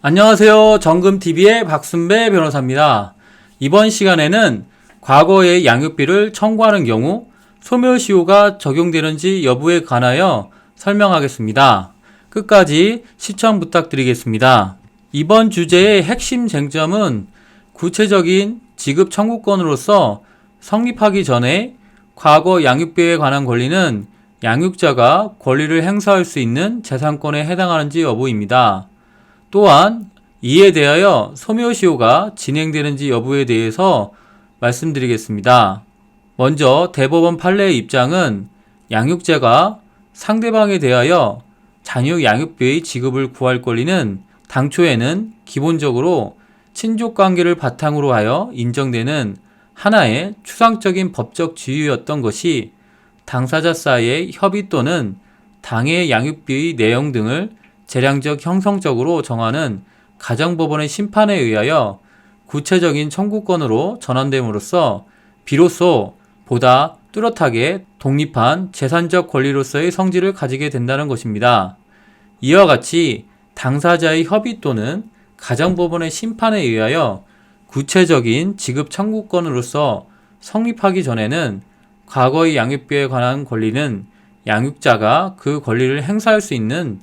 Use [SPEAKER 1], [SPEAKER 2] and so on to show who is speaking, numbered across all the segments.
[SPEAKER 1] 안녕하세요. 정금TV의 박순배 변호사입니다. 이번 시간에는 과거의 양육비를 청구하는 경우 소멸시효가 적용되는지 여부에 관하여 설명하겠습니다. 끝까지 시청 부탁드리겠습니다. 이번 주제의 핵심 쟁점은 구체적인 지급 청구권으로서 성립하기 전에 과거 양육비에 관한 권리는 양육자가 권리를 행사할 수 있는 재산권에 해당하는지 여부입니다. 또한 이에 대하여 소멸시효가 진행되는지 여부에 대해서 말씀드리겠습니다. 먼저 대법원 판례의 입장은 양육자가 상대방에 대하여 자녀 양육비의 지급을 구할 권리는 당초에는 기본적으로 친족관계를 바탕으로 하여 인정되는 하나의 추상적인 법적 지위였던 것이 당사자 사이의 협의 또는 당해 양육비의 내용 등을 재량적 형성적으로 정하는 가정법원의 심판에 의하여 구체적인 청구권으로 전환됨으로써 비로소 보다 뚜렷하게 독립한 재산적 권리로서의 성질을 가지게 된다는 것입니다. 이와 같이 당사자의 협의 또는 가정법원의 심판에 의하여 구체적인 지급 청구권으로서 성립하기 전에는 과거의 양육비에 관한 권리는 양육자가 그 권리를 행사할 수 있는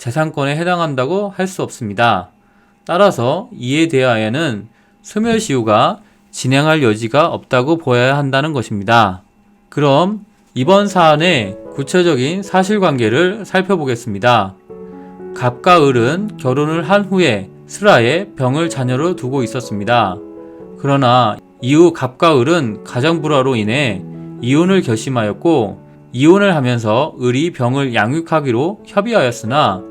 [SPEAKER 1] 재산권에 해당한다고 할 수 없습니다. 따라서 이에 대하여는 소멸시효가 진행할 여지가 없다고 보아야 한다는 것입니다. 그럼 이번 사안의 구체적인 사실관계를 살펴보겠습니다. 갑과 을은 결혼을 한 후에 슬하에 병을 자녀로 두고 있었습니다. 그러나 이후 갑과 을은 가정불화로 인해 이혼을 결심하였고 이혼을 하면서 을이 병을 양육하기로 협의하였으나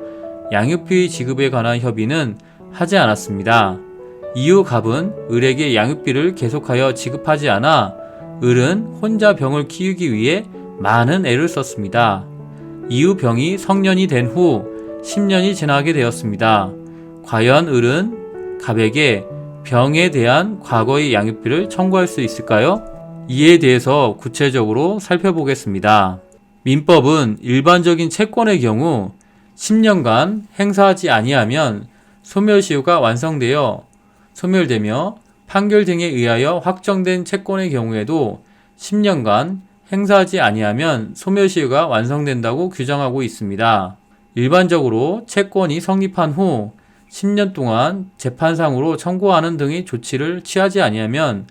[SPEAKER 1] 양육비 지급에 관한 협의는 하지 않았습니다. 이후 갑은 을에게 양육비를 계속하여 지급하지 않아 을은 혼자 병을 키우기 위해 많은 애를 썼습니다. 이후 병이 성년이 된 후 10년이 지나게 되었습니다. 과연 을은 갑에게 병에 대한 과거의 양육비를 청구할 수 있을까요? 이에 대해서 구체적으로 살펴보겠습니다. 민법은 일반적인 채권의 경우 10년간 행사하지 아니하면 소멸시효가 완성되어 소멸되며 판결 등에 의하여 확정된 채권의 경우에도 10년간 행사하지 아니하면 소멸시효가 완성된다고 규정하고 있습니다. 일반적으로 채권이 성립한 후 10년 동안 재판상으로 청구하는 등의 조치를 취하지 아니하면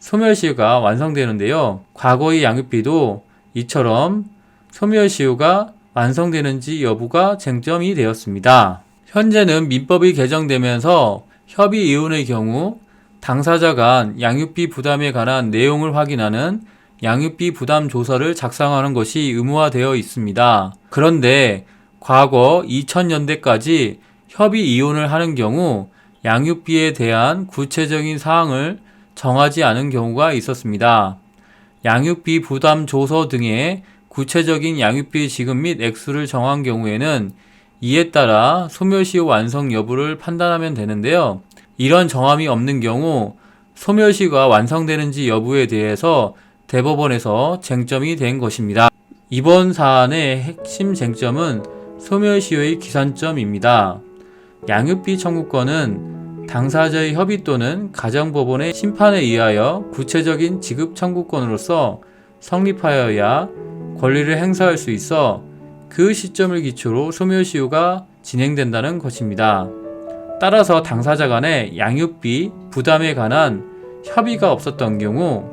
[SPEAKER 1] 소멸시효가 완성되는데요. 과거의 양육비도 이처럼 소멸시효가 완성되는지 여부가 쟁점이 되었습니다. 현재는 민법이 개정되면서 협의 이혼의 경우 당사자 간 양육비 부담에 관한 내용을 확인하는 양육비 부담 조서를 작성하는 것이 의무화되어 있습니다. 그런데 과거 2000년대까지 협의 이혼을 하는 경우 양육비에 대한 구체적인 사항을 정하지 않은 경우가 있었습니다. 양육비 부담 조서 등의 구체적인 양육비 지급 및 액수를 정한 경우에는 이에 따라 소멸시효 완성 여부를 판단하면 되는데요. 이런 정함이 없는 경우 소멸시효가 완성되는지 여부에 대해서 대법원에서 쟁점이 된 것입니다. 이번 사안의 핵심 쟁점은 소멸시효의 기산점입니다. 양육비 청구권은 당사자의 협의 또는 가정법원의 심판에 의하여 구체적인 지급 청구권으로서 성립하여야 권리를 행사할 수 있어 그 시점을 기초로 소멸시효가 진행된다는 것입니다. 따라서 당사자 간의 양육비 부담에 관한 협의가 없었던 경우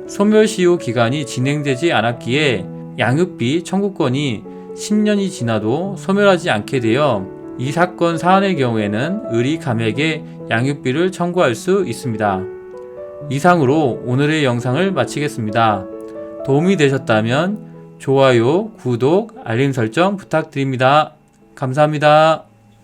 [SPEAKER 1] 소멸시효 기간이 진행되지 않았기에 양육비 청구권이 10년이 지나도 소멸하지 않게 되어 이 사건 사안의 경우에는 을이 감에게 양육비를 청구할 수 있습니다. 이상으로 오늘의 영상을 마치겠습니다. 도움이 되셨다면 좋아요, 구독, 알림 설정 부탁드립니다. 감사합니다.